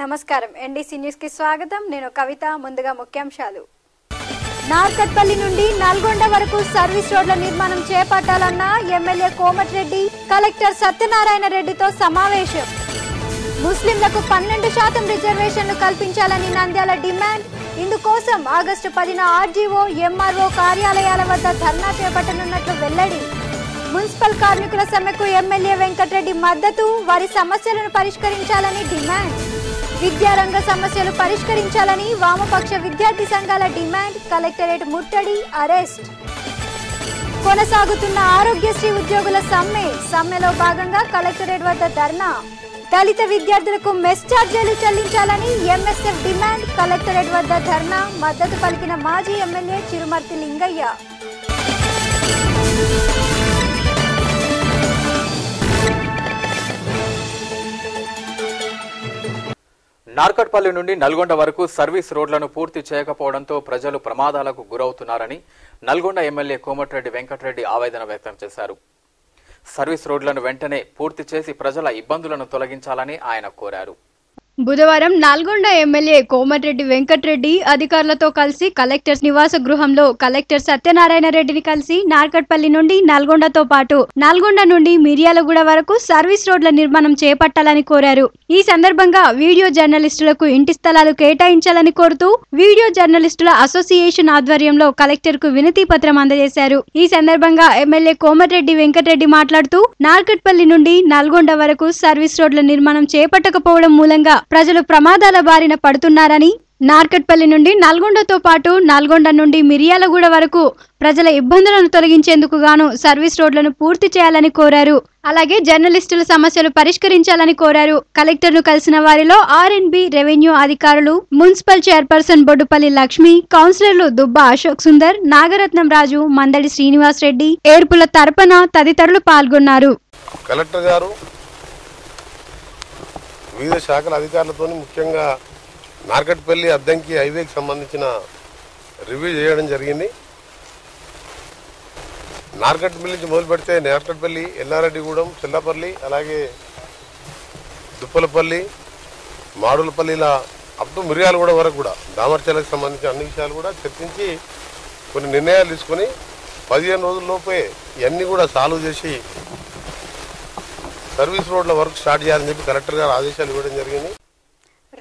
నమస్కారం NDC news కి స్వాగతం నేను కవిత ముందుగా ముఖ్యాంశాలు నార్కట్పల్లి నుండి నల్గొండ వరకు సర్వీస్ రోడ్ల నిర్మాణం చేపట్టాలన్న ఎమ్మెల్యే కోమటిరెడ్డి కలెక్టర్ సత్యనారాయణ రెడ్డితో సమావేశం ముస్లింలకు 12% రిజర్వేషన్లు కల్పించాలని నంద్యాల డిమాండ్ ఇందుకోసం ఆగస్టు 10న ఆర్డీఓ ఎంఆర్ఓ కార్యాలయాల వద్ద ధర్నా చేపట్టనున్నట్లు వెల్లడి మున్సిపల్ కార్మికుల సమ్మెకు ఎమ్మెల్యే వెంకటరెడ్డి మద్దతు వారి సమస్యలను పరిష్కరించాలని డిమాండ్ విద్యారంగ సమస్యలు పరిష్కరించాలని వామపక్ష విద్యార్థి సంఘాల డిమాండ్ కలెక్టరేట్ ముట్టడి అరెస్ట్ కొనసాగుతున్న ఆరోగ్యశ్రీ ఉద్యోగుల సమ్మెలో భాగంగా కలెక్టరేట్ వద్ద ధర్నా దళిత విద్యార్థులకు మెస్ ఛార్జీలు చెల్లించాలని ఎంఎస్ఎఫ్ డిమాండ్ కలెక్టరేట్ వద్ద ధర్నా మద్దతు పలికిన మాజీ ఎమ్మెల్యే చిరుమర్తి లింగయ్య నార్కట్పల్లి నుండి నల్గొండ వరకు సర్వీస్ రోడ్లను పూర్తి చేయకపోవడంతో ప్రజలు ప్రమాదాలకు గురవుతున్నారని నల్గొండ ఎమ్మెల్యే కోమటిరెడ్డి వెంకటరెడ్డి ఆవేదన వ్యక్తం చేశారు. సర్వీస్ రోడ్లను వెంటనే పూర్తి చేసి ప్రజల ఇబ్బందులను తొలగించాలని ఆయన కోరారు. బుధవారం నల్గొండ ఎమ్మెల్యే కోమటిరెడ్డి వెంకటరెడ్డి అధికారులతో కలిసి కలెక్టర్ నివాస గృహంలో కలెక్టర్ సత్యనారాయణ రెడ్డిని కలిసి నార్కట్పల్లి నుండి నల్గొండతో పాటు నల్గొండ నుండి మిర్యాలగూడ వరకు సర్వీస్ రోడ్ల నిర్మాణం చేపట్టాలని కోరారు. ఈ సందర్భంగా వీడియో జర్నలిస్టులకు ఇంటి స్థలాలు కేటాయించాలని కోరుతూ వీడియో జర్నలిస్టుల అసోసియేషన్ ఆధ్వర్యంలో కలెక్టర్ కు వినతి పత్రం అందజేశారు. ఈ సందర్భంగా ఎమ్మెల్యే కోమటిరెడ్డి వెంకటరెడ్డి మాట్లాడుతూ నార్కట్పల్లి నుండి నల్గొండ వరకు సర్వీస్ రోడ్ల నిర్మాణం చేపట్టకపోవడం మూలంగా ప్రజలు ప్రమాదాల బారిన పడుతున్నారని నార్కట్పల్లి నుండి నల్గొండతో పాటు నల్గొండ నుండి మిర్యాలగూడ వరకు ప్రజల ఇబ్బందులను తొలగించేందుకు గాను సర్వీస్ రోడ్లను పూర్తి చేయాలని కోరారు. అలాగే జర్నలిస్టుల సమస్యలు పరిష్కరించాలని కోరారు. కలెక్టర్ ను కలిసిన వారిలో ఆర్ఎండ్బి రెవెన్యూ అధికారులు, మున్సిపల్ చైర్పర్సన్ బొడ్డుపల్లి లక్ష్మి, కౌన్సిలర్లు దుబ్బా అశోక్ సుందర్, నాగరత్నం రాజు, మందడి శ్రీనివాస్ రెడ్డి, ఏర్పుల తర్పణ తదితరులు పాల్గొన్నారు. కలెక్టర్ గారు వివిధ శాఖల అధికారులతో ముఖ్యంగా నార్కట్పల్లి అద్దంకి హైవేకి సంబంధించిన రివ్యూ చేయడం జరిగింది. నార్కట్పల్లి నుంచి మొదలు పెడితే నార్కట్పల్లి, ఎల్లారెడ్డిగూడెం, చెల్లపల్లి, అలాగే దుప్పలపల్లి, మాడులపల్లి ఇలా అప్ టు మిర్యాలగూడ వరకు కూడా దామర్చలకు సంబంధించిన అన్ని విషయాలు కూడా చర్చించి కొన్ని నిర్ణయాలు తీసుకొని 15 రోజుల్లోపే ఇవన్నీ కూడా సాల్వ్ చేసి సర్వీస్ రోడ్ల వర్క్ స్టార్ట్ చేయాలని చెప్పి కలెక్టర్ గారు ఆదేశాలు ఇవ్వడం జరిగింది.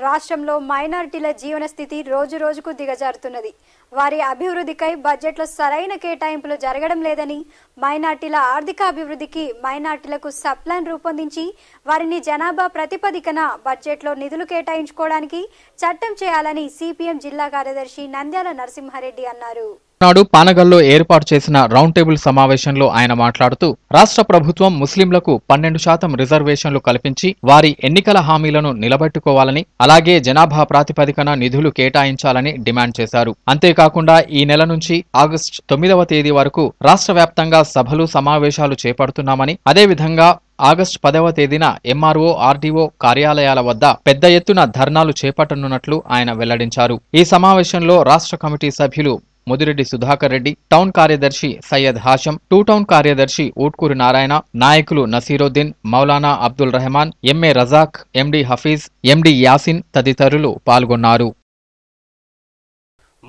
రాష్ట్రంలో మైనారిటీల జీవన స్థితి రోజు రోజుకు దిగజారుతున్నది. వారి అభివృద్ధికై బడ్జెట్లో సరైన కేటాయింపులు జరగడం లేదని, మైనారిటీల ఆర్థిక అభివృద్ధికి మైనారిటీలకు సబ్ ప్లాన్ రూపొందించి వారిని జనాభా ప్రాతిపదికన బడ్జెట్లో నిధులు కేటాయించుకోవడానికి చట్టం చేయాలని సిపిఎం జిల్లా కార్యదర్శి నంద్యాల నరసింహారెడ్డి అన్నారు. నాడు పానగల్లో ఏర్పాటు చేసిన రౌండ్ టేబుల్ సమావేశంలో ఆయన మాట్లాడుతూ రాష్ట్ర ప్రభుత్వం ముస్లింలకు 12% రిజర్వేషన్లు కల్పించి వారి ఎన్నికల హామీలను నిలబెట్టుకోవాలని, అలాగే జనాభా ప్రాతిపదికన నిధులు కేటాయించాలని డిమాండ్ చేశారు. అంతేకాకుండా ఈ నెల నుంచి ఆగస్టు 9వ తేదీ వరకు రాష్ట్ర వ్యాప్తంగా సభలు సమావేశాలు చేపడుతున్నామని, అదేవిధంగా ఆగస్టు 10వ తేదీన ఎంఆర్ఓ ఆర్డీఓ కార్యాలయాల వద్ద పెద్ద ఎత్తున ధర్నాలు చేపట్టనున్నట్లు ఆయన వెల్లడించారు. ఈ సమావేశంలో రాష్ట్ర కమిటీ సభ్యులు ముదిరెడ్డి సుధాకర్ రెడ్డి, టౌన్ కార్యదర్శి సయ్యద్ హాషం, 2 టౌన్ కార్యదర్శి ఊట్కూరి నారాయణ, నాయకులు నసీరుద్దీన్, మౌలానా అబ్దుల్ రెహమాన్, ఎంఏ రజాక్, ఎండి హఫీజ్, ఎండి యాసిన్ తదితరులు పాల్గొన్నారు.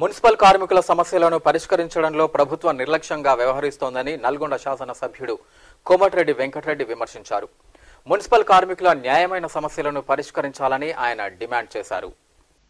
మున్సిపల్ కార్మికుల సమస్యలను పరిష్కరించడంలో ప్రభుత్వం నిర్లక్ష్యంగా వ్యవహరిస్తోందని నల్గొండ శాసనసభ్యుడు కోమటిరెడ్డి వెంకటరెడ్డి విమర్శించారు. మున్సిపల్ కార్మికుల న్యాయమైన సమస్యలను పరిష్కరించాలని ఆయన డిమాండ్ చేశారు.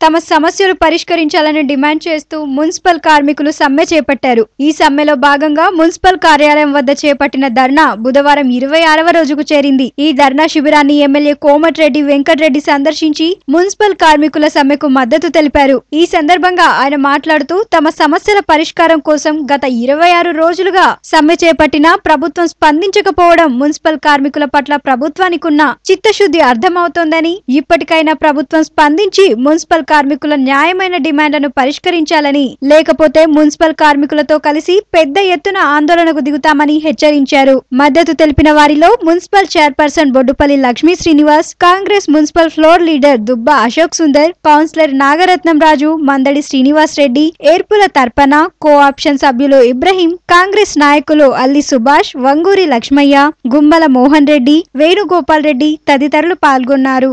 తమ సమస్యలు పరిష్కరించాలని డిమాండ్ చేస్తూ మున్సిపల్ కార్మికులు సమ్మె చేపట్టారు. ఈ సమ్మెలో భాగంగా మున్సిపల్ కార్యాలయం వద్ద చేపట్టిన ధర్నా బుధవారం 26వ రోజుకు చేరింది. ఈ ధర్నా శిబిరాన్ని ఎమ్మెల్యే కోమటిరెడ్డి వెంకటరెడ్డి సందర్శించి మున్సిపల్ కార్మికుల సమ్మెకు మద్దతు తెలిపారు. ఈ సందర్భంగా ఆయన మాట్లాడుతూ తమ సమస్యల పరిష్కారం కోసం గత 26 రోజులుగా సమ్మె చేపట్టినా ప్రభుత్వం స్పందించకపోవడం మున్సిపల్ కార్మికుల పట్ల ప్రభుత్వానికున్న చిత్తశుద్ధి అర్థమవుతోందని, ఇప్పటికైనా ప్రభుత్వం స్పందించి మున్సిపల్ కార్మికుల న్యాయమైన డిమాండ్లను పరిష్కరించాలని, లేకపోతే మున్సిపల్ కార్మికులతో కలిసి పెద్ద ఎత్తున ఆందోళనకు దిగుతామని హెచ్చరించారు. మద్దతు తెలిపిన వారిలో municipal chairperson Boddupalli Lakshmi Srinivas, Congress municipal floor leader Dubba Ashok Sundar, councillor Nagaratnam Raju, Mandadi Srinivas Reddy, Erpula Tarpana, co option సభ్యులు ఇబ్రహీం, కాంగ్రెస్ నాయకులు అల్లి సుభాష్, వంగూరి లక్ష్మయ్య, గుంబల మోహన్ రెడ్డి, వేణుగోపాల్ రెడ్డి తదితరులు పాల్గొన్నారు.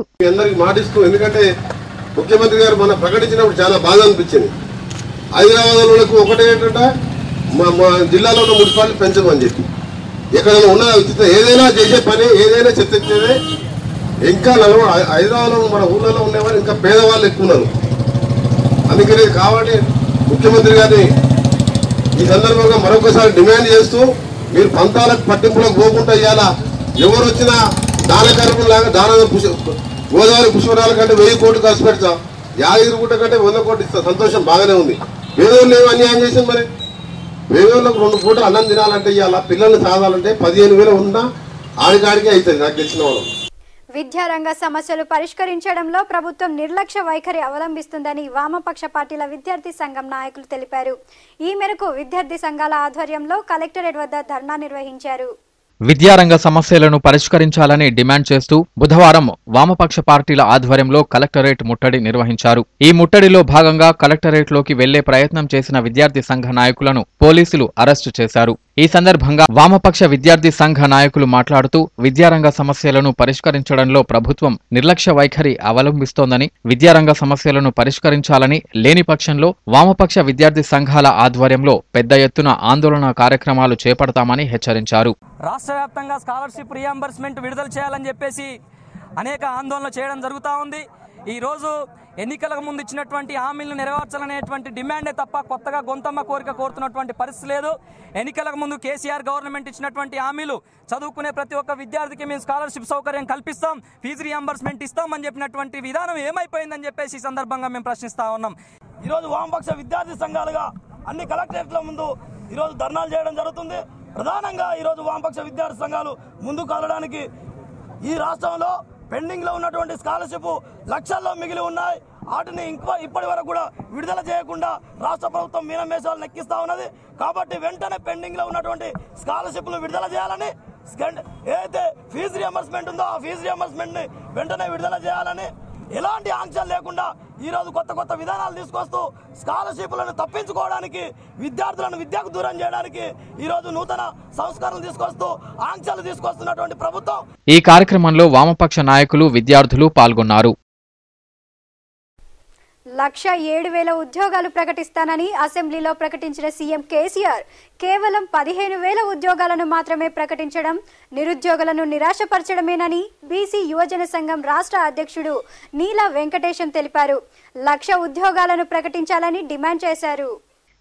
ముఖ్యమంత్రి గారు మొన్న ప్రకటించినప్పుడు చాలా బాధ అనిపించింది. హైదరాబాద్లకు ఒకటే ఏంటంటే మా జిల్లాలో ఉన్న మున్సిపాలిటీ పెంచమని చెప్పి ఎక్కడైనా ఉన్న ఏదైనా చేసే పని ఏదైనా చెత్తేదే ఇంకా హైదరాబాద్లో మన ఊళ్ళలో ఉండేవారు ఇంకా పేదవాళ్ళు ఎక్కువ ఉన్నారు. అందుకని కాబట్టి ముఖ్యమంత్రి గారిని ఈ సందర్భంగా మరొకసారి డిమాండ్ చేస్తూ మీరు పంతాలకు పట్టింపులకు పోకుండా ఇవ్వాలా. ఎవరు వచ్చినా దాన కార్యక్రమంలాగా గోదావరి పుష్కరాల కంటే 1000 కోట్లు ఖర్చు పెడతాం, యాదగిరిగుట్ట కంటే 100 కోట్లు ఇస్తాం. సంతోషం బాగానే ఉంది. పేదోళ్ళు ఏమో అన్యాయం చేసాం. మరి పేదోళ్ళకు 2 పూటలు అన్నం తినాలంటే ఇవాళ పిల్లల్ని సాగాలంటే 15,000 ఉన్నా ఆడికాడికే అవుతుంది. నాకు తెలిసిన వాళ్ళు విద్యారంగ సమస్యలు పరిష్కరించడంలో ప్రభుత్వం నిర్లక్ష్య వైఖరి అవలంబిస్తుందని వామపక్ష పార్టీల విద్యార్థి సంఘం నాయకులు తెలిపారు. ఈ మేరకు విద్యార్థి సంఘాల ఆధ్వర్యంలో కలెక్టరేట్ వద్ద ధర్నా నిర్వహించారు. విద్యారంగ సమస్యలను పరిష్కరించాలని డిమాండ్ చేస్తూ బుధవారం వామపక్ష పార్టీల ఆధ్వర్యంలో కలెక్టరేట్ ముట్టడి నిర్వహించారు. ఈ ముట్టడిలో భాగంగా కలెక్టరేట్లోకి వెళ్లే ప్రయత్నం చేసిన విద్యార్థి సంఘ నాయకులను పోలీసులు అరెస్టు చేశారు. ఈ సందర్భంగా వామపక్ష విద్యార్థి సంఘ నాయకులు మాట్లాడుతూ విద్యారంగ సమస్యలను పరిష్కరించడంలో ప్రభుత్వం నిర్లక్ష్య వైఖరి అవలంబిస్తోందని, విద్యారంగ సమస్యలను పరిష్కరించాలని, లేని పక్షంలో వామపక్ష విద్యార్థి సంఘాల ఆధ్వర్యంలో పెద్ద ఎత్తున ఆందోళన కార్యక్రమాలు చేపడతామని హెచ్చరించారు. రాష్ట్ర వ్యాప్తంగా స్కాలర్షిప్ రియంబర్స్మెంట్ విడుదల చేయాలని చెప్పేసి అనేక ఆందోళనలు చేయడం జరుగుతూ ఉంది. ఈరోజు ఎన్నికలకు ముందు ఇచ్చినటువంటి హామీలను నెరవేర్చాలనేటువంటి డిమాండే తప్ప కొత్తగా గొంతమ్మ కోరిక కోరుతున్నటువంటి పరిస్థితి లేదు. ఎన్నికలకు ముందు కేసీఆర్ గవర్నమెంట్ ఇచ్చినటువంటి హామీలు చదువుకునే ప్రతి ఒక్క విద్యార్థికి మేము స్కాలర్షిప్ సౌకర్యం కల్పిస్తాం, ఫీజు రియంబర్స్మెంట్ ఇస్తామని చెప్పినటువంటి విధానం ఏమైపోయిందని చెప్పేసి ఈ సందర్భంగా మేము ప్రశ్నిస్తా ఉన్నాం. ఈరోజు వామపక్ష విద్యార్థి సంఘాలుగా అన్ని కలెక్టరేట్ల ముందు ఈరోజు ధర్నాలు చేయడం జరుగుతుంది. ప్రధానంగా ఈరోజు వామపక్ష విద్యార్థి సంఘాలు ముందుకు కదలడానికి ఈ రాష్ట్రంలో పెండింగ్ లో ఉన్నటువంటి స్కాలర్షిప్ లక్షల్లో మిగిలి ఉన్నాయి. వాటిని ఇప్పటి వరకు కూడా విడుదల చేయకుండా రాష్ట్ర ప్రభుత్వం మీనమేషాలు నెక్కిస్తా ఉన్నది. కాబట్టి వెంటనే పెండింగ్ లో ఉన్నటువంటి స్కాలర్షిప్లు విడుదల చేయాలని, ఏదైతే ఫీజు రియంబర్స్మెంట్ ఉందో ఆ ఫీజు రియంబర్స్మెంట్ ని వెంటనే విడుదల చేయాలని, ఎలాంటి ఆంక్షలు లేకుండా ఈరోజు కొత్త విధానాలు తీసుకొస్తూ స్కాలర్షిప్లను తప్పించుకోవడానికి, విద్యార్థులను విద్యకు దూరం చేయడానికి ఈరోజు నూతన సంస్కరణలు తీసుకొస్తూ ఆంక్షలు తీసుకొస్తున్నటువంటి ప్రభుత్వం. ఈ కార్యక్రమంలో వామపక్ష నాయకులు, విద్యార్థులు పాల్గొన్నారు. 1,07,000 ఉద్యోగాలు ప్రకటిస్తానని అసెంబ్లీలో ప్రకటించిన సీఎం కేసీఆర్ కేవలం 15,000 ఉద్యోగాలను మాత్రమే ప్రకటించడం నిరుద్యోగులను నిరాశపరచడమేనని బీసీ యువజన సంఘం రాష్ట్ర అధ్యక్షుడు నీల వెంకటేశం తెలిపారు. 1,00,000 ఉద్యోగాలను ప్రకటించాలని డిమాండ్ చేశారు.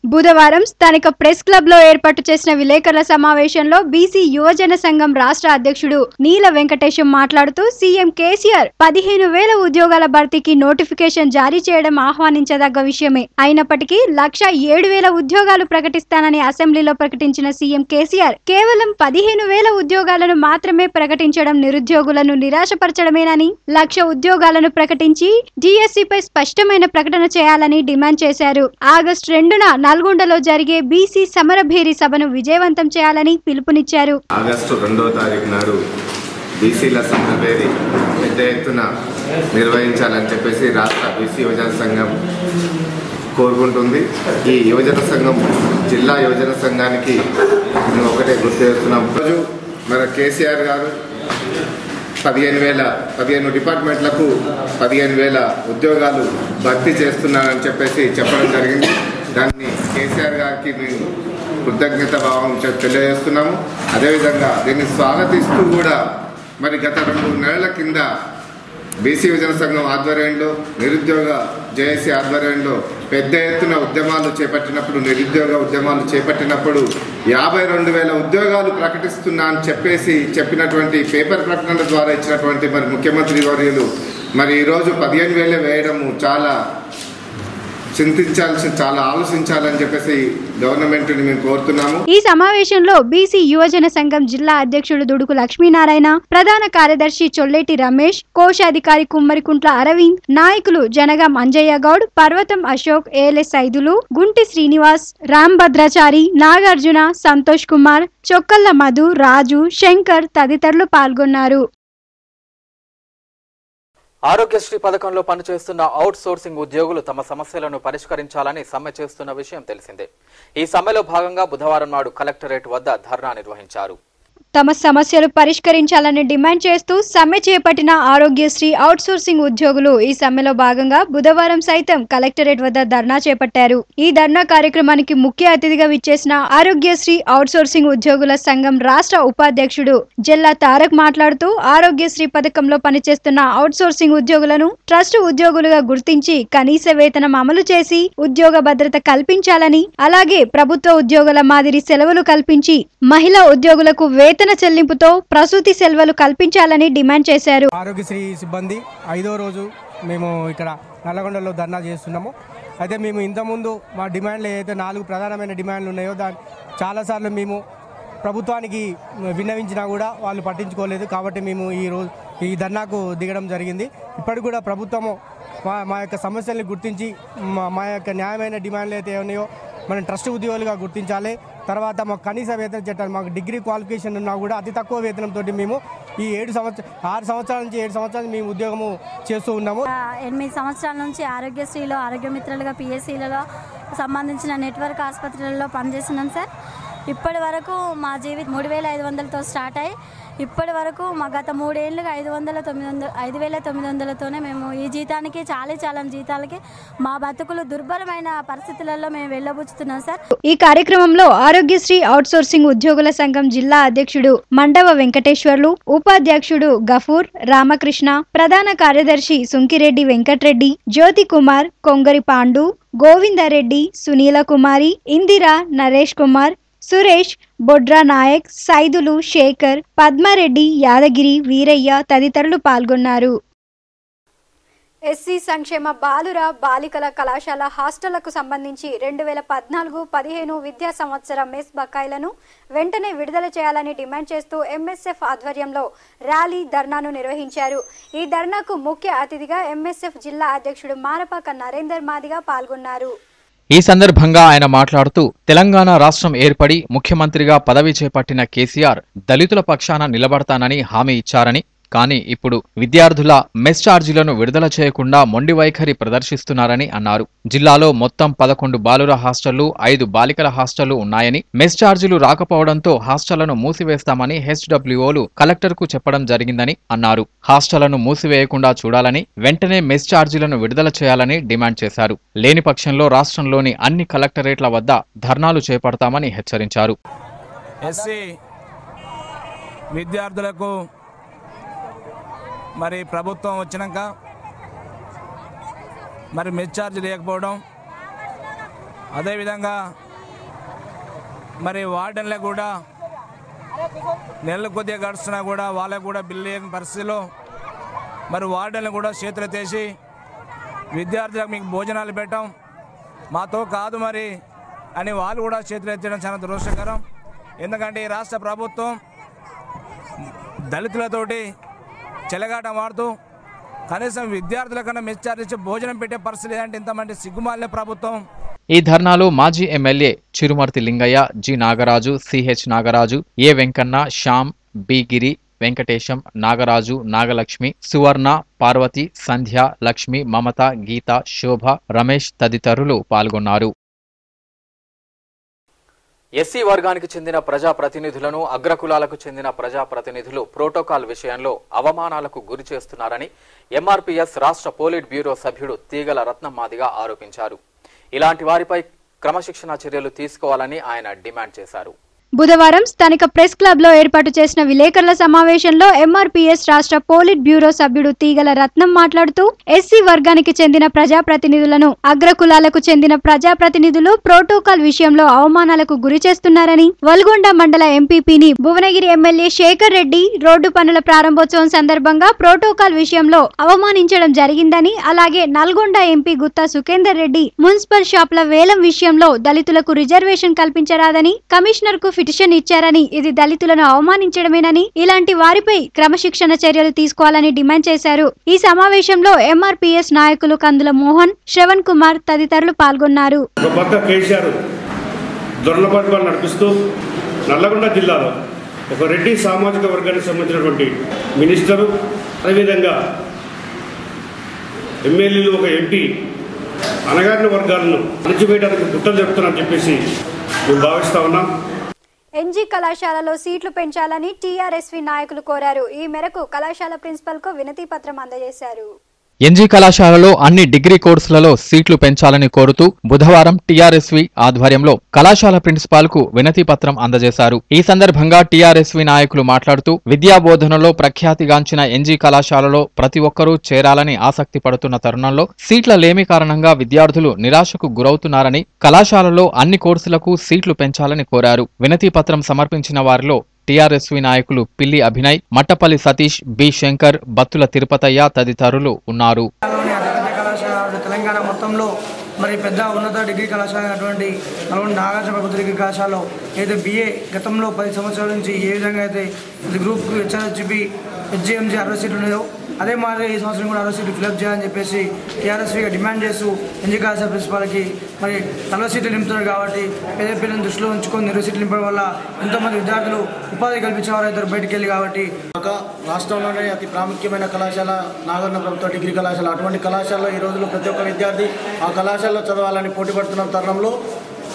బుధవారం స్థానిక ప్రెస్ క్లబ్ లో ఏర్పాటు చేసిన విలేకరుల సమావేశంలో బీసీ యువజన సంఘం రాష్ట్ర అధ్యక్షుడు నీల వెంకటేశం మాట్లాడుతూ సీఎం కేసీఆర్ 15,000 ఉద్యోగాల భర్తీకి నోటిఫికేషన్ జారీ చేయడం ఆహ్వానించదగ్గ విషయమే. అయినప్పటికీ 1,07,000 ఉద్యోగాలు ప్రకటిస్తానని అసెంబ్లీలో ప్రకటించిన సీఎం కేసీఆర్ కేవలం 15,000 ఉద్యోగాలను మాత్రమే ప్రకటించడం నిరుద్యోగులను నిరాశపరచడమేనని, 1,00,000 ఉద్యోగాలను ప్రకటించి డిఎస్సిపై స్పష్టమైన ప్రకటన చేయాలని డిమాండ్ చేశారు. ఆగస్టు 2న నల్గొండలో జరిగే బీసీ సమరభేరి సభను విజయవంతం చేయాలని పిలుపునిచ్చారు. ఆగస్టు 2వ తారీఖు నాడు బీసీల సమరభేరి పెద్ద ఎత్తున నిర్వహించాలని చెప్పేసి రాష్ట్ర బీసీ యువజన సంఘం కోరుకుంటుంది. ఈ యువజన సంఘం జిల్లా యువజన సంఘానికి మేము ఒకటే గుర్తు చేస్తున్నాం. రోజు మన కేసీఆర్ గారు 15 డిపార్ట్మెంట్లకు 15,000 ఉద్యోగాలు భర్తీ చేస్తున్నారని చెప్పేసి చెప్పడం జరిగింది. దాన్ని కేసీఆర్ గారికి మేము కృతజ్ఞత భావం తెలియజేస్తున్నాము. అదేవిధంగా దీన్ని స్వాగతిస్తూ కూడా మరి గత 2 నెలల కింద బీసీ యువజన సంఘం ఆధ్వర్యంలో, నిరుద్యోగ జేఏసీ ఆధ్వర్యంలో పెద్ద ఎత్తున ఉద్యమాలు చేపట్టినప్పుడు, నిరుద్యోగ ఉద్యమాలు చేపట్టినప్పుడు 52,000 ఉద్యోగాలు ప్రకటిస్తున్నా అని చెప్పేసి చెప్పినటువంటి పేపర్ ప్రకటనల ద్వారా ఇచ్చినటువంటి మరి ముఖ్యమంత్రి వర్యులు మరి ఈరోజు 15,000 వేయడము చాలా చాలా ఆలోచించాలని చెప్పేసి గవర్నమెంట్ ని మేము కోరుతున్నాము. ఈ సమావేశంలో బీసీ యువజన సంఘం జిల్లా అధ్యక్షుడు దుడుకు లక్ష్మీనారాయణ, ప్రధాన కార్యదర్శి చొల్లేటి రమేష్, కోశాధికారి కుమ్మరికుంట్ల అరవింద్, నాయకులు జనగాం అంజయ్య గౌడ్, పర్వతం అశోక్, ఏఎల్ఎస్ ఐదులు, గుంటి శ్రీనివాస్, రాంభద్రాచారి, నాగార్జున, సంతోష్ కుమార్, చొక్కల్ల మధు, రాజు, శంకర్ తదితరులు పాల్గొన్నారు. ఆరోగ్యశ్రీ పథకంలో పనిచేస్తున్న అవుట్ సోర్సింగ్ ఉద్యోగులు తమ సమస్యలను పరిష్కరించాలని సమ్మె చేస్తున్న విషయం తెలిసిందే. ఈ సమ్మెలో భాగంగా బుధవారం నాడు కలెక్టరేట్ వద్ద ధర్నా నిర్వహించారు. తమ సమస్యలు పరిష్కరించాలని డిమాండ్ చేస్తూ సమ్మె చేపట్టిన ఆరోగ్యశ్రీ అవుట్సోర్సింగ్ ఉద్యోగులు ఈ సమ్మెలో భాగంగా బుధవారం సైతం కలెక్టరేట్ వద్ద ధర్నా చేపట్టారు. ఈ ధర్నా కార్యక్రమానికి ముఖ్య అతిథిగా విచ్చేసిన ఆరోగ్యశ్రీ అవుట్సోర్సింగ్ ఉద్యోగుల సంఘం రాష్ట్ర ఉపాధ్యక్షుడు జెల్లా తారక్ మాట్లాడుతూ ఆరోగ్యశ్రీ పథకంలో పనిచేస్తున్న అవుట్సోర్సింగ్ ఉద్యోగులను ట్రస్ట్ ఉద్యోగులుగా గుర్తించి కనీస వేతనం అమలు చేసి ఉద్యోగ భద్రత కల్పించాలని, అలాగే ప్రభుత్వ ఉద్యోగుల మాదిరి సెలవులు కల్పించి మహిళా ఉద్యోగులకు వేతన చెల్లింపుతో ప్రసూతి సెలవులు కల్పించాలని డిమాండ్ చేశారు. ఆరోగ్యశ్రీ సిబ్బంది 5వ రోజు మేము ఇక్కడ నల్లగొండలో ధర్నా చేస్తున్నాము. అయితే మేము ఇంతకుముందు మా డిమాండ్లు ఏదైతే 4 ప్రధానమైన డిమాండ్లు ఉన్నాయో దాన్ని చాలాసార్లు మేము ప్రభుత్వానికి విన్నవించినా కూడా వాళ్ళు పట్టించుకోలేదు. కాబట్టి మేము ఈ ధర్నాకు దిగడం జరిగింది. ఇప్పటికి కూడా ప్రభుత్వము మా యొక్క సమస్యల్ని గుర్తించి మా యొక్క న్యాయమైన డిమాండ్లు అయితే ఉన్నాయో మనం ట్రస్ట్ ఉద్యోగులుగా గుర్తించాలి. తర్వాత మాకు కనీస వేతన చట్టాలు, మాకు డిగ్రీ క్వాలిఫికేషన్ ఉన్నా కూడా అతి తక్కువ వేతనంతో మేము ఈ 6 సంవత్సరాల నుంచి 7 సంవత్సరాలు మేము ఉద్యోగము చేస్తూ ఉన్నాము. 8 సంవత్సరాల నుంచి ఆరోగ్యశ్రీలో ఆరోగ్యమిత్రులుగా పిఎస్సీలలో సంబంధించిన నెట్వర్క్ ఆసుపత్రులలో పనిచేస్తున్నాం సార్. ఇప్పటి వరకు మా జీవితం 3,500తో స్టార్ట్ అయ్యి ఇప్పటి వరకు మా గత 3 ఏళ్ళుగా 5,900తోనే మేము ఈ జీతానికి చాలా జీతాలకి మా బతుకులు దుర్భరమైన పరిస్థితులలో మేము వెళ్ళబుచ్చుతున్నాం సార్. ఈ కార్యక్రమంలో ఆరోగ్యశ్రీ అవుట్సోర్సింగ్ ఉద్యోగుల సంఘం జిల్లా అధ్యక్షుడు మండవ వెంకటేశ్వర్లు, ఉపాధ్యక్షుడు గఫూర్ రామకృష్ణ, ప్రధాన కార్యదర్శి సుంకిరెడ్డి వెంకట్రెడ్డి, జ్యోతి కుమార్, కొంగరి పాండు, గోవిందరెడ్డి, సునీల కుమారి, ఇందిరా, నరేష్ కుమార్, సురేష్, బొడ్రా నాయక్, సైదులు, శేఖర్, పద్మారెడ్డి, యాదగిరి, వీరయ్య తదితరులు పాల్గొన్నారు. ఎస్సీ సంక్షేమ బాలుర బాలికల కళాశాల హాస్టళ్లకు సంబంధించి 2014-15 విద్యా సంవత్సరం మెస్ బకాయిలను వెంటనే విడుదల చేయాలని డిమాండ్ చేస్తూ ఎంఎస్ఎఫ్ ఆధ్వర్యంలో ర్యాలీ ధర్నాను నిర్వహించారు. ఈ ధర్నాకు ముఖ్య అతిథిగా ఎంఎస్ఎఫ్ జిల్లా అధ్యక్షుడు మారపాక నరేందర్ మాదిగా పాల్గొన్నారు. ఈ సందర్భంగా ఆయన మాట్లాడుతూ తెలంగాణ రాష్ట్రం ఏర్పడి ముఖ్యమంత్రిగా పదవి చేపట్టిన కేసీఆర్ దళితుల పక్షాన నిలబడతానని హామీ ఇచ్చారని, కానీ ఇప్పుడు విద్యార్థుల మెస్ ఛార్జీలను విడుదల చేయకుండా మొండి వైఖరి ప్రదర్శిస్తున్నారని అన్నారు. జిల్లాలో మొత్తం 11 బాలుర హాస్టళ్లు, 5 బాలికల హాస్టళ్లు ఉన్నాయని, మెస్ ఛార్జీలు రాకపోవడంతో హాస్టళ్లను మూసివేస్తామని హెచ్డబ్ల్యూఓలు కలెక్టర్కు చెప్పడం జరిగిందని అన్నారు. హాస్టళ్లను మూసివేయకుండా చూడాలని, వెంటనే మెస్ ఛార్జీలను విడుదల చేయాలని డిమాండ్ చేశారు. లేని పక్షంలో రాష్ట్రంలోని అన్ని కలెక్టరేట్ల వద్ద ధర్నాలు చేపడతామని హెచ్చరించారు. ఎస్సీ విద్యార్థులకు మరి ప్రభుత్వం వచ్చినాక మరి మెస్ ఛార్జ్ లేకపోవడం, అదేవిధంగా మరి వార్డెన్లకు కూడా నెలలు కొద్దిగా గడుస్తున్నా కూడా వాళ్ళకు కూడా బిల్లు లేని పరిస్థితిలో మరి వార్డెన్లు కూడా చేతులు ఎత్తేసి విద్యార్థులకు మీకు భోజనాలు పెట్టాం మాతో కాదు మరి అని వాళ్ళు కూడా చేతులు ఎత్తడం చాలా దురదృష్టకరం. ఎందుకంటే ఈ రాష్ట్ర ప్రభుత్వం దళితులతోటి చెలగాట మాడుతూ కనీసం విద్యార్థుల కన్నా మెస్ ఛార్జ్ ఇచ్చి భోజనం పెట్టే పరిస్థితి లేదంటే ఇంతమంది సిగ్గుమాలిన ప్రభుత్వం. ఈ ధర్నాలో మాజీ MLA Chirumarthi Lingaiah, G Nagaraju, CH Nagaraju, A Venkanna, Shyam, B Giri, Venkatesham, Nagaraju, Nagalakshmi, Suvarna, Parvathi, Sandhya, Lakshmi, Mamata, Geetha, Shobha, Ramesh తదితరులు పాల్గొన్నారు. ఎస్సీ వర్గానికి చెందిన ప్రజాప్రతినిధులను, అగ్రకులాలకు చెందిన ప్రజాప్రతినిధులు ప్రోటోకాల్ విషయంలో అవమానాలకు గురి చేస్తున్నారని ఎంఆర్పీఎస్ రాష్ట్ర పోలిట్ బ్యూరో సభ్యుడు తీగల రత్నమ్మాదిగా ఆరోపించారు. ఇలాంటి వారిపై క్రమశిక్షణా చర్యలు తీసుకోవాలని ఆయన డిమాండ్ చేశారు. బుధవారం స్థానిక ప్రెస్ క్లబ్ లో ఏర్పాటు చేసిన విలేకరుల సమావేశంలో ఎంఆర్పీఎస్ రాష్ట్ర పోలిట్ బ్యూరో సభ్యుడు తీగల రత్నం మాట్లాడుతూ ఎస్సీ వర్గానికి చెందిన ప్రజాప్రతినిధులను, అగ్రకులాలకు చెందిన ప్రజాప్రతినిధులు ప్రోటోకాల్ విషయంలో అవమానాలకు గురి చేస్తున్నారని, వల్గొండ మండల ఎంపీపీని భువనగిరి ఎమ్మెల్యే శేఖర్ రెడ్డి రోడ్డు పనుల ప్రారంభోత్సవం సందర్భంగా ప్రోటోకాల్ విషయంలో అవమానించడం జరిగిందని, అలాగే నల్గొండ ఎంపీ గుత్తా సుఖేందర్ రెడ్డి మున్సిపల్ షాప్ల వేలం విషయంలో దళితులకు రిజర్వేషన్ కల్పించరాదని కమిషనర్ కు పిటిషన్ ఇచ్చారని, ఇది దళితులను అవమానించడమేనని, ఇలాంటి వారిపై క్రమశిక్షణ చర్యలు తీసుకోవాలని డిమాండ్ చేశారు. ఈ సమావేశంలో ఎంఆర్పీఎస్ నాయకులు కందుల మోహన్, శ్రవణ్ కుమార్ తదితరులు పాల్గొన్నారు. నడిపిస్తూ నల్లగొండ జిల్లాలో ఒక రెడ్డి సామాజిక వర్గానికి సంబంధించినటువంటి మినిస్టరు, అదేవిధంగా ఎమ్మెల్యేలు, ఒక ఎంపీ అణగారిన వర్గాలను అణచివేయడానికి కుట్రలు జరుపుతున్నారని చెప్పేసి మేము భావిస్తా ఉన్నాం. ఎన్జీ కళాశాలలో సీట్లు పెంచాలని టీఆర్ఎస్వి నాయకులు కోరారు. ఈ మేరకు కళాశాల ప్రిన్సిపల్కు వినతి పత్రం అందజేశారు. ఎన్జీ కళాశాలలో అన్ని డిగ్రీ కోర్సులలో సీట్లు పెంచాలని కోరుతూ బుధవారం టీఆర్ఎస్వి ఆధ్వర్యంలో కళాశాల ప్రిన్సిపాల్ కు వినతి పత్రం అందజేశారు. ఈ సందర్భంగా టీఆర్ఎస్వి నాయకులు మాట్లాడుతూ విద్యా బోధనలో ప్రఖ్యాతిగాంచిన ఎన్జీ కళాశాలలో ప్రతి ఒక్కరూ చేరాలని ఆసక్తి పడుతున్న తరుణంలో సీట్ల లేమి కారణంగా విద్యార్థులు నిరాశకు గురవుతున్నారని, కళాశాలలో అన్ని కోర్సులకు సీట్లు పెంచాలని కోరారు. వినతి పత్రం సమర్పించిన వారిలో టీఆర్ఎస్వి నాయకులు పిల్లి అభినయ్, మట్టపల్లి సతీష్, బి శంకర్, బత్తుల తిరుపతయ్య తదితరులు ఉన్నారు. తెలంగాణ మొత్తంలో మరి పెద్ద ఉన్నత డిగ్రీ కళాశాల అయినటువంటి నల్గొండ నాగార్జున ప్రభుత్వ డిగ్రీ కళాశాలలో అయితే BA గతంలో 10 సంవత్సరాల నుంచి ఏ విధంగా అయితే గ్రూప్ HRHB HGMG 60 సీట్లు ఉన్నాయో అదే మాదిరి ఈ సంవత్సరం కూడా 60 సీట్లు ఫిలప్ చేయాలని చెప్పేసి టీఆర్ఎస్విగా డిమాండ్ చేస్తూ ఎన్జీ కళాశాల ప్రిన్సిపాల్కి మరి 40 సీట్లు నింపుతున్నారు. కాబట్టి పేద పిల్లలను దృష్టిలో ఉంచుకొని 20 సీట్లు నింపడం వల్ల ఎంతోమంది విద్యార్థులు ఉపాధి కల్పించేవారు అయితే బయటికి వెళ్ళి కాబట్టి రాష్ట్రంలోనే అతి ప్రాముఖ్యమైన కళాశాల నాగార్జున ప్రభుత్వ డిగ్రీ కళాశాల. అటువంటి కళాశాలలో ఈ రోజుల్లో ప్రతి ఒక్క విద్యార్థి ఆ కళాశాలలో చదవాలని పోటీ పడుతున్న తరుణంలో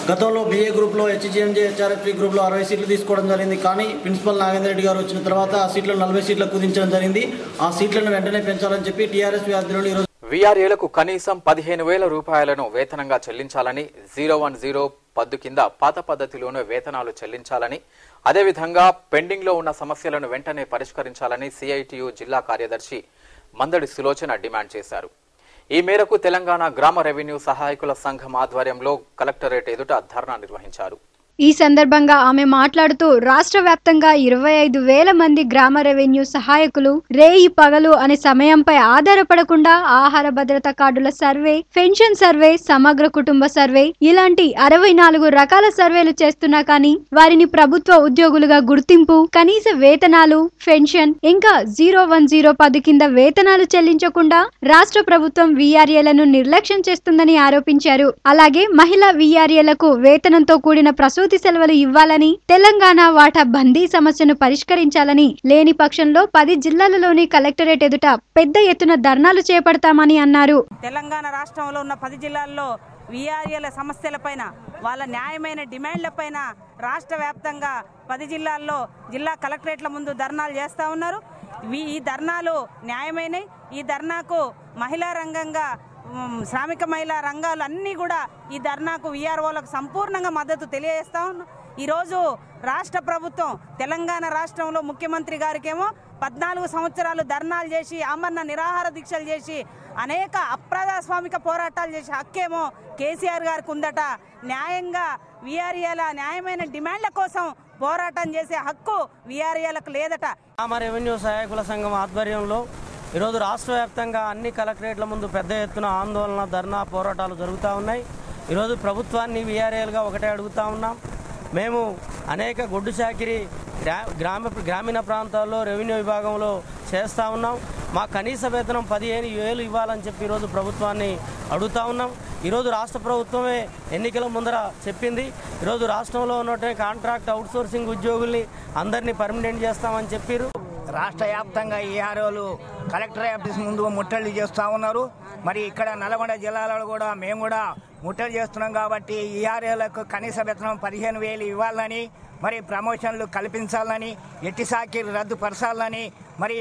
గతంలో BA గ్రూప్లో HGMG HRHB గ్రూప్లో 60 సీట్లు తీసుకోవడం జరిగింది. కానీ ప్రిన్సిపల్ నాగేంద్ర రెడ్డి గారు వచ్చిన తర్వాత ఆ సీట్లను 40 సీట్లకు కుదించడం జరిగింది. ఆ సీట్లను వెంటనే పెంచాలని చెప్పి టీఆర్ఎస్ ఆధ్వర్యంలో ఈరోజు వీఆర్ఏలకు కనీసం 15,000 రూపాయలను వేతనంగా చెల్లించాలని, 010 పద్దు కింద పాత పద్ధతిలోనే వేతనాలు చెల్లించాలని, అదేవిధంగా పెండింగ్లో ఉన్న సమస్యలను వెంటనే పరిష్కరించాలని CITU జిల్లా కార్యదర్శి మందడి సులోచన డిమాండ్ చేశారు. ఈ మేరకు తెలంగాణ గ్రామ రెవెన్యూ సహాయకుల సంఘం ఆధ్వర్యంలో కలెక్టరేట్ ఎదుట ధర్నా నిర్వహించారు. ఈ సందర్భంగా ఆమె మాట్లాడుతూ రాష్ట్ర వ్యాప్తంగా 25,000 మంది గ్రామ రెవెన్యూ సహాయకులు రేయి పగలు అనే సమయంపై ఆధారపడకుండా ఆహార భద్రత కార్డుల సర్వే, పెన్షన్ సర్వే, సమగ్ర కుటుంబ సర్వే ఇలాంటి 64 రకాల సర్వేలు చేస్తున్నా కానీ వారిని ప్రభుత్వ ఉద్యోగులుగా గుర్తింపు, కనీస వేతనాలు, పెన్షన్ ఇంకా 010 పది కింద వేతనాలు చెల్లించకుండా రాష్ట్ర ప్రభుత్వం వీఆర్ఏలను నిర్లక్ష్యం చేస్తుందని ఆరోపించారు. అలాగే మహిళా వీఆర్ఏలకు వేతనంతో కూడిన ప్రసూతి సెలవులు ఇవ్వాలని, తెలంగాణ వాటా బందీ సమస్యను పరిష్కరించాలని, లేని పక్షంలో 10 జిల్లాలలోని కలెక్టరేట్ ఎదుట పెద్ద ఎత్తున ధర్నాలు చేపడతామని అన్నారు. తెలంగాణ రాష్ట్రంలో ఉన్న 10 జిల్లాల్లో వీఆర్ఏల సమస్యలపైన, వాళ్ళ న్యాయమైన డిమాండ్లపైన రాష్ట్ర వ్యాప్తంగా 10 జిల్లాల్లో జిల్లా కలెక్టరేట్ల ముందు ధర్నాలు చేస్తూ ఉన్నారు. ఈ ధర్నాలు న్యాయమైనవి. ఈ ధర్నాకు మహిళా రంగంగా శ్రామిక మహిళా రంగాలు అన్నీ కూడా ఈ ధర్నాకు వీఆర్ఓలకు సంపూర్ణంగా మద్దతు తెలియజేస్తా ఉన్నాం. ఈరోజు రాష్ట్ర ప్రభుత్వం తెలంగాణ రాష్ట్రంలో ముఖ్యమంత్రి గారికేమో 14 సంవత్సరాలు ధర్నాలు చేసి, ఆమరణ నిరాహార దీక్షలు చేసి, అనేక అప్రజాస్వామిక పోరాటాలు చేసి హక్కేమో కేసీఆర్ గారికి ఉందట. న్యాయంగా వీఆర్ఏల న్యాయమైన డిమాండ్ల కోసం పోరాటం చేసే హక్కు వీఆర్ఏలకు లేదట. గ్రామ రెవెన్యూ సహాయకుల సంఘం ఆధ్వర్యంలో ఈరోజు రాష్ట్ర వ్యాప్తంగా అన్ని కలెక్టరేట్ల ముందు పెద్ద ఎత్తున ఆందోళన, ధర్నా, పోరాటాలు జరుగుతూ ఉన్నాయి. ఈరోజు ప్రభుత్వాన్ని వీఆర్ఏలుగా ఒకటే అడుగుతూ ఉన్నాం. మేము అనేక గొడ్డు చాకిరీ గ్రామీణ ప్రాంతాల్లో రెవెన్యూ విభాగంలో చేస్తూ ఉన్నాం. మా కనీస వేతనం 15,000 ఇవ్వాలని చెప్పి ఈరోజు ప్రభుత్వాన్ని అడుగుతూ ఉన్నాం. ఈరోజు రాష్ట్ర ప్రభుత్వమే ఎన్నికల ముందర చెప్పింది, ఈరోజు రాష్ట్రంలో ఉన్నటువంటి కాంట్రాక్ట్ అవుట్సోర్సింగ్ ఉద్యోగుల్ని అందరినీ పర్మనెంట్ చేస్తామని చెప్పారు. రాష్ట్ర వ్యాప్తంగా ఈఆర్ఓలు కలెక్టర్ ఆఫీస్ ముందు ముట్టడి చేస్తూ ఉన్నారు. మరి ఇక్కడ నల్గొండ జిల్లాలో కూడా మేము కూడా ముట్టడి చేస్తున్నాం. కాబట్టి ఈఆర్ఓలకు కనీస వేతనం 15,000 ఇవ్వాలని, మరి ప్రమోషన్లు కల్పించాలని, ఎట్టి సాకిరీలు రద్దుపరచాలని, మరి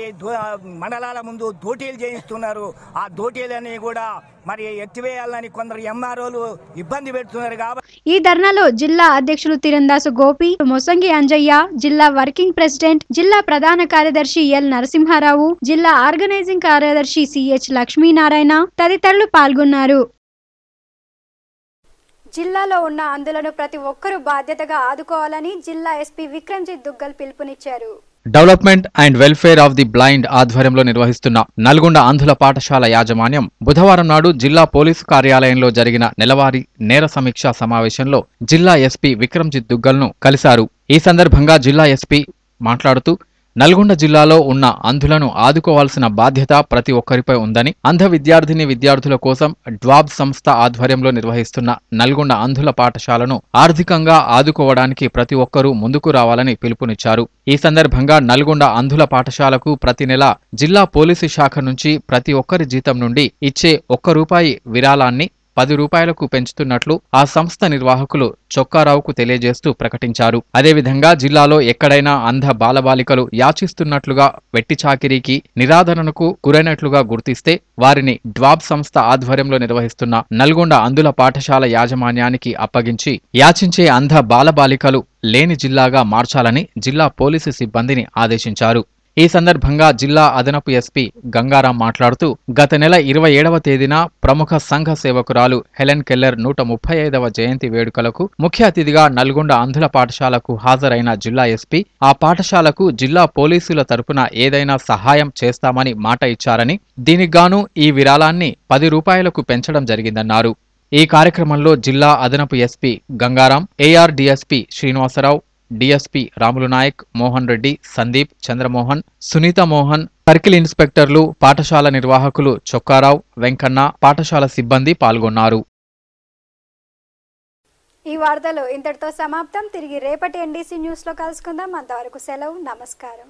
మండలాల ముందు దోటీలు చేయిస్తున్నారు. ఆ దోటీలని కూడా మరి ఎత్తివేయాలని కొందరు ఎంఆర్ఓలు ఇబ్బంది పెడుతున్నారు. కాబట్టి ఈ ధర్నాలో జిల్లా అధ్యక్షులు తిరందాసు గోపి, మొసంగి అంజయ్య, జిల్లా వర్కింగ్ ప్రెసిడెంట్, జిల్లా ప్రధాన కార్యదర్శి ఎల్ నరసింహారావు, జిల్లా ఆర్గనైజింగ్ కార్యదర్శి సిహెచ్ లక్ష్మీనారాయణ తదితరులు పాల్గొన్నారు. జిల్లాలో ఉన్న అంధులను ప్రతి ఒక్కరూ బాధ్యతగా ఆదుకోవాలని జిల్లా ఎస్పీ విక్రమ్జిత్ దుగ్గల్ పిలుపునిచ్చారు. Development and welfare of the blind ఆధ్వర్యంలో నిర్వహిస్తున్న నల్గొండ అంధుల పాఠశాల యాజమాన్యం బుధవారం నాడు జిల్లా పోలీసు కార్యాలయంలో జరిగిన నెలవారీ నేర సమీక్షా సమావేశంలో జిల్లా ఎస్పీ విక్రమ్జిత్ దుగ్గల్ను కలిశారు. ఈ సందర్భంగా జిల్లా ఎస్పీ మాట్లాడుతూ నల్గొండ జిల్లాలో ఉన్న అంధులను ఆదుకోవాల్సిన బాధ్యత ప్రతి ఒక్కరిపై ఉందని, అంధ విద్యార్థుల కోసం డ్వాబ్ సంస్థ ఆధ్వర్యంలో నిర్వహిస్తున్న నల్గొండ అంధుల పాఠశాలను ఆర్థికంగా ఆదుకోవడానికి ప్రతి ఒక్కరూ ముందుకు రావాలని పిలుపునిచ్చారు. ఈ సందర్భంగా నల్గొండ అంధుల పాఠశాలకు ప్రతి నెల జిల్లా పోలీసు శాఖ నుంచి ప్రతి ఒక్కరి జీతం నుండి ఇచ్చే ₹1 విరాళాన్ని రూపాయలకు పెంచుతున్నట్లు ఆ సంస్థ నిర్వాహకులు చొక్కారావుకు తెలియజేస్తూ ప్రకటించారు. అదేవిధంగా జిల్లాలో ఎక్కడైనా అంధ బాలబాలికలు యాచిస్తున్నట్లుగా వెట్టి చాకిరీకి నిరాదరణకు గురైనట్లుగా గుర్తిస్తే వారిని డ్వాబ్ సంస్థ ఆధ్వర్యంలో నిర్వహిస్తున్న నల్గొండ అంధుల పాఠశాల యాజమాన్యానికి అప్పగించి యాచించే అంధ బాలబాలికలు లేని జిల్లాగా మార్చాలని జిల్లా పోలీసు సిబ్బందిని ఆదేశించారు. ఈ సందర్భంగా జిల్లా అదనపు ఎస్పీ గంగారాం మాట్లాడుతూ గత నెల 27వ తేదీన ప్రముఖ సంఘ సేవకురాలు హెలెన్ కెల్లర్ 135వ జయంతి వేడుకలకు ముఖ్య అతిథిగా నల్గొండ అంధుల పాఠశాలకు హాజరైన జిల్లా ఎస్పీ ఆ పాఠశాలకు జిల్లా పోలీసుల తరపున ఏదైనా సహాయం చేస్తామని మాట ఇచ్చారని, దీనికిగాను ఈ విరాళాన్ని 10 రూపాయలకు పెంచడం జరిగిందన్నారు. ఈ కార్యక్రమంలో జిల్లా అదనపు SP Gangaram, AR DSP Srinivasarao, DSP Ramulu Naik, Mohan Reddy, Sandeep, Chandramohan, Sunitha Mohan, circle ఇన్స్పెక్టర్లు, పాఠశాల నిర్వాహకులు చొక్కారావు, వెంకన్న, పాఠశాల సిబ్బంది పాల్గొన్నారు. ఈ వార్తలు ఇంతటితో సమాప్తం. తిరిగి రేపటి ఎన్డీసీ న్యూస్లో కలుసుకుందాం. అంతవరకు సెలవు. నమస్కారం.